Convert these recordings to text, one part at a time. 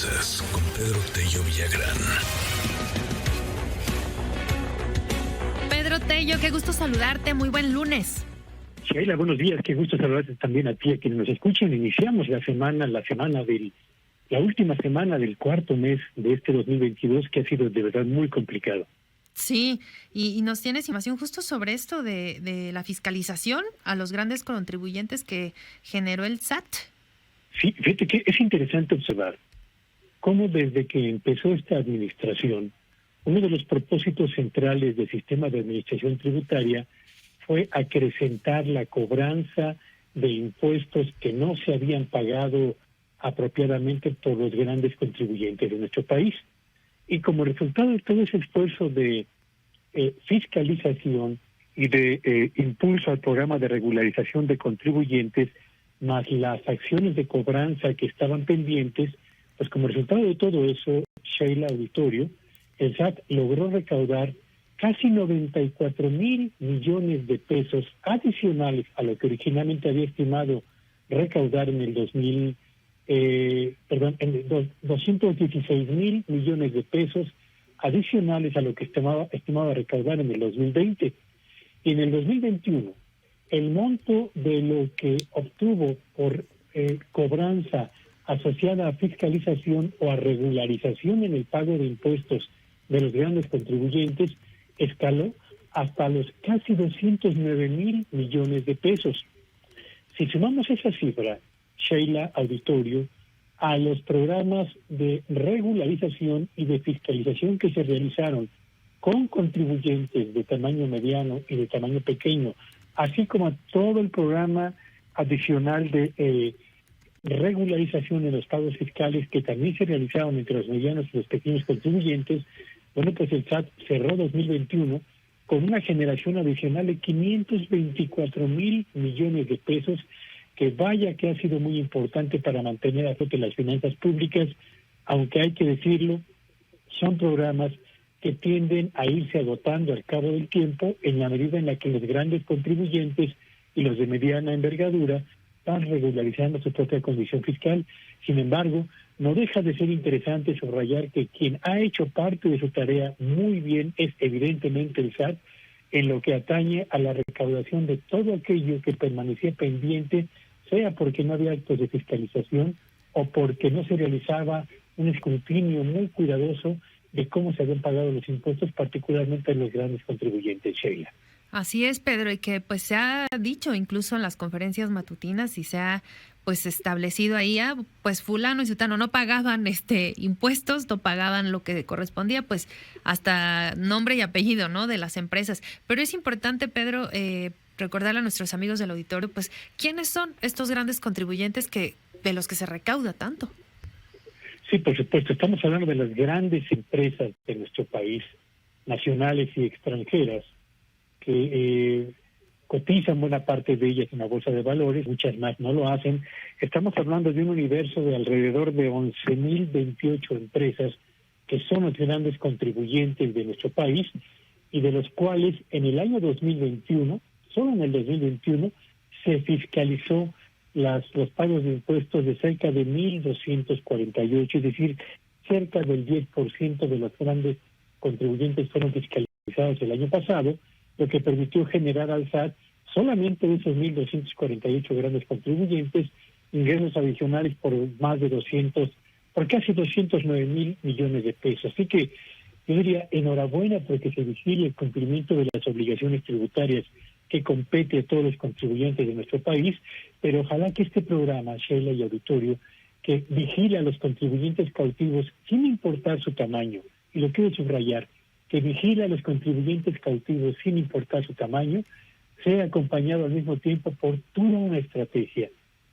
Finanzas con Pedro Tello Villagrán. Pedro Tello, qué gusto saludarte, muy buen lunes. Sheila, buenos días, qué gusto saludarte también a ti, a quienes nos escuchan. Iniciamos la última semana del cuarto mes de este 2022, que ha sido de verdad muy complicado. Sí, y nos tienes información justo sobre esto de la fiscalización a los grandes contribuyentes que generó el SAT. Sí, fíjate que es interesante observar cómo desde que empezó esta administración, uno de los propósitos centrales del sistema de administración tributaria fue acrecentar la cobranza de impuestos que no se habían pagado apropiadamente por los grandes contribuyentes de nuestro país. Y como resultado de todo ese esfuerzo de fiscalización y de impulso al programa de regularización de contribuyentes, más las acciones de cobranza que estaban pendientes, pues como resultado de todo eso, Sheila, auditorio, el SAT logró recaudar casi 94,000 millones de pesos adicionales a lo que originalmente había estimado recaudar en el 216,000 millones de pesos adicionales a lo que estimaba recaudar en el 2020. Y en el 2021, el monto de lo que obtuvo por cobranza asociada a fiscalización o a regularización en el pago de impuestos de los grandes contribuyentes escaló hasta los casi 209,000 millones de pesos. Si sumamos esa cifra, Sheila, auditorio, a los programas de regularización y de fiscalización que se realizaron con contribuyentes de tamaño mediano y de tamaño pequeño, así como a todo el programa adicional de regularización en los pagos fiscales que también se realizaron entre los medianos y los pequeños contribuyentes, bueno, pues el SAT cerró 2021 con una generación adicional de 524,000 millones de pesos, que vaya que ha sido muy importante para mantener a flote las finanzas públicas, aunque hay que decirlo, son programas que tienden a irse agotando al cabo del tiempo en la medida en la que los grandes contribuyentes y los de mediana envergadura van regularizando su propia condición fiscal. Sin embargo, no deja de ser interesante subrayar que quien ha hecho parte de su tarea muy bien es evidentemente el SAT, en lo que atañe a la recaudación de todo aquello que permanecía pendiente, sea porque no había actos de fiscalización o porque no se realizaba un escrutinio muy cuidadoso de cómo se habían pagado los impuestos, particularmente en los grandes contribuyentes, Sheila. Así es, Pedro, y que pues se ha dicho incluso en las conferencias matutinas y se ha pues establecido ahí, pues fulano y sutano no pagaban impuestos, no pagaban lo que correspondía, pues hasta nombre y apellido, ¿no?, de las empresas. Pero es importante, Pedro, recordarle a nuestros amigos del auditorio, pues, ¿quiénes son estos grandes contribuyentes de los que se recauda tanto? Sí, por supuesto, estamos hablando de las grandes empresas de nuestro país, nacionales y extranjeras, que cotizan buena parte de ellas en la bolsa de valores, muchas más no lo hacen. Estamos hablando de un universo de alrededor de 11,028 empresas que son los grandes contribuyentes de nuestro país y de los cuales en el año 2021, solo en el 2021, se fiscalizó los pagos de impuestos de cerca de 1,248, es decir, cerca del 10% de los grandes contribuyentes fueron fiscalizados el año pasado, lo que permitió generar al SAT, solamente de esos 1,248 grandes contribuyentes, ingresos adicionales por casi 209,000 millones de pesos. Así que yo diría enhorabuena porque se vigile el cumplimiento de las obligaciones tributarias que compete a todos los contribuyentes de nuestro país, pero ojalá que este programa, Sheila y auditorio, que vigile a los contribuyentes cautivos sin importar su tamaño, y lo quiero subrayar, que vigila a los contribuyentes cautivos sin importar su tamaño, sea acompañado al mismo tiempo por toda una estrategia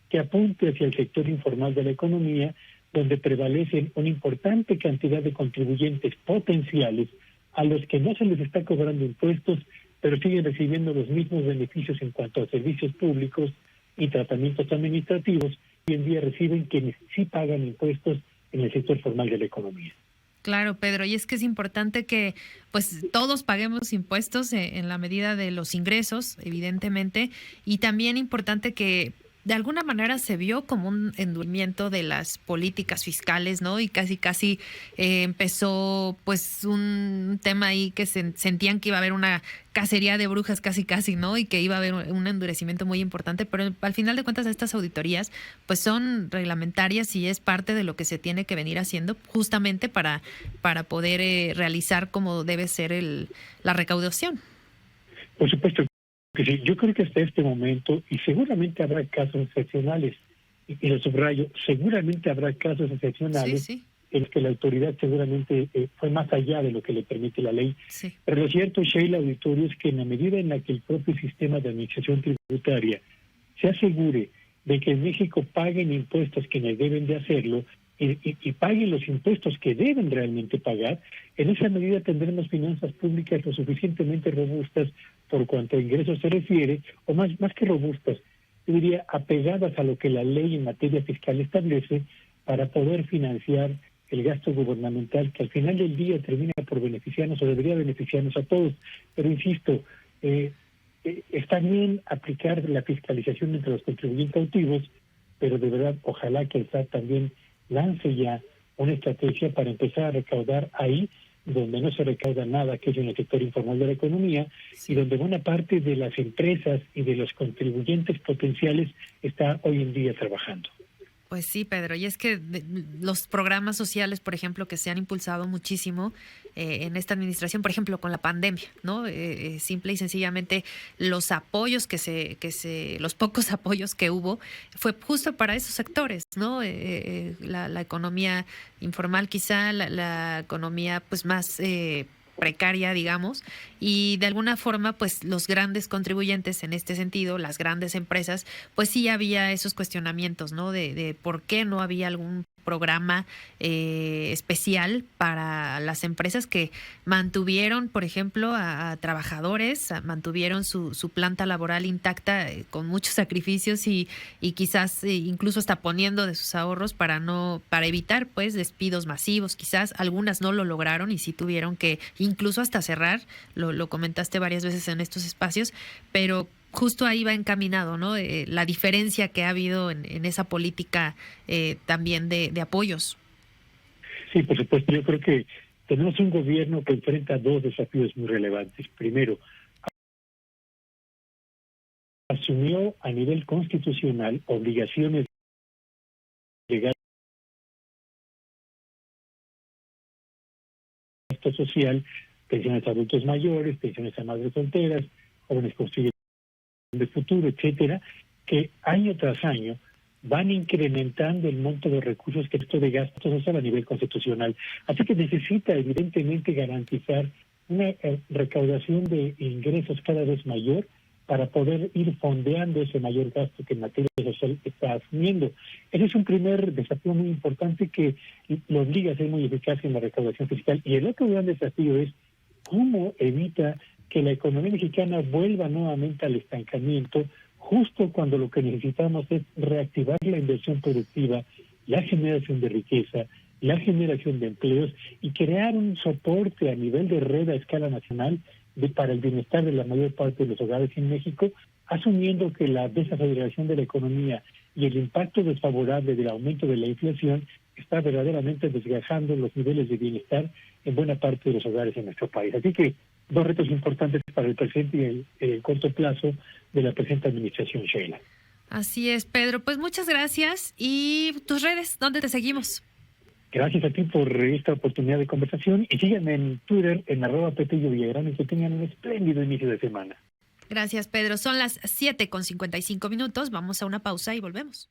que apunte hacia el sector informal de la economía, donde prevalecen una importante cantidad de contribuyentes potenciales a los que no se les está cobrando impuestos, pero siguen recibiendo los mismos beneficios en cuanto a servicios públicos y tratamientos administrativos, y hoy en día reciben quienes sí pagan impuestos en el sector formal de la economía. Claro, Pedro, y es que es importante que pues todos paguemos impuestos en la medida de los ingresos, evidentemente, y también importante que de alguna manera se vio como un endurecimiento de las políticas fiscales, ¿no? Y casi empezó pues un tema ahí que sentían que iba a haber una cacería de brujas casi, ¿no? Y que iba a haber un endurecimiento muy importante, pero al final de cuentas estas auditorías pues son reglamentarias y es parte de lo que se tiene que venir haciendo justamente para poder realizar como debe ser la recaudación. Por supuesto que sí. Yo creo que hasta este momento, y seguramente habrá casos excepcionales, y lo subrayo, seguramente habrá casos excepcionales Sí. en los que la autoridad seguramente fue más allá de lo que le permite la ley. Sí. Pero lo cierto, Sheila, auditorio, es que en la medida en la que el propio sistema de administración tributaria se asegure de que en México paguen impuestos quienes deben de hacerlo, y paguen los impuestos que deben realmente pagar, en esa medida tendremos finanzas públicas lo suficientemente robustas por cuanto a ingresos se refiere, o más que robustas, yo diría apegadas a lo que la ley en materia fiscal establece para poder financiar el gasto gubernamental que al final del día termina por beneficiarnos o debería beneficiarnos a todos. Pero insisto, está bien aplicar la fiscalización entre los contribuyentes cautivos, pero de verdad ojalá que el SAT también lance ya una estrategia para empezar a recaudar ahí donde no se recauda nada, que es en el sector informal de la economía, y donde buena parte de las empresas y de los contribuyentes potenciales está hoy en día trabajando. Pues sí, Pedro, y es que los programas sociales, por ejemplo, que se han impulsado muchísimo en esta administración, por ejemplo, con la pandemia, ¿no? Simple y sencillamente los apoyos los pocos apoyos que hubo, fue justo para esos sectores, ¿no? La economía informal, quizá la economía pues más precaria, digamos, y de alguna forma, pues los grandes contribuyentes en este sentido, las grandes empresas, pues sí había esos cuestionamientos, ¿no? De por qué no había algún programa especial para las empresas que mantuvieron, por ejemplo, a trabajadores, mantuvieron su planta laboral intacta con muchos sacrificios y quizás incluso hasta poniendo de sus ahorros para evitar pues despidos masivos. Quizás algunas no lo lograron y sí tuvieron que incluso hasta cerrar, lo comentaste varias veces en estos espacios, pero justo ahí va encaminado, ¿no? La diferencia que ha habido en esa política también de apoyos. Sí, por supuesto. Yo creo que tenemos un gobierno que enfrenta dos desafíos muy relevantes. Primero, asumió a nivel constitucional obligaciones legales de gasto social, pensiones a adultos mayores, pensiones a madres solteras, jóvenes construyendo de futuro, etcétera, que año tras año van incrementando el monto de recursos que esto de gasto social a nivel constitucional. Así que necesita evidentemente garantizar una recaudación de ingresos cada vez mayor para poder ir fondeando ese mayor gasto que en materia social está asumiendo. Ese es un primer desafío muy importante que lo obliga a ser muy eficaz en la recaudación fiscal. Y el otro gran desafío es cómo evita que la economía mexicana vuelva nuevamente al estancamiento, justo cuando lo que necesitamos es reactivar la inversión productiva, la generación de riqueza, la generación de empleos y crear un soporte a nivel de red a escala nacional para el bienestar de la mayor parte de los hogares en México, asumiendo que la desaceleración de la economía y el impacto desfavorable del aumento de la inflación está verdaderamente desgastando los niveles de bienestar en buena parte de los hogares en nuestro país. Así que dos retos importantes para el presente y el corto plazo de la presente administración, Sheila. Así es, Pedro. Pues muchas gracias. ¿Y tus redes? ¿Dónde te seguimos? Gracias a ti por esta oportunidad de conversación y síganme en Twitter en @PepilloVillagrán y que tengan un espléndido inicio de semana. Gracias, Pedro. Son las 7:55. Vamos a una pausa y volvemos.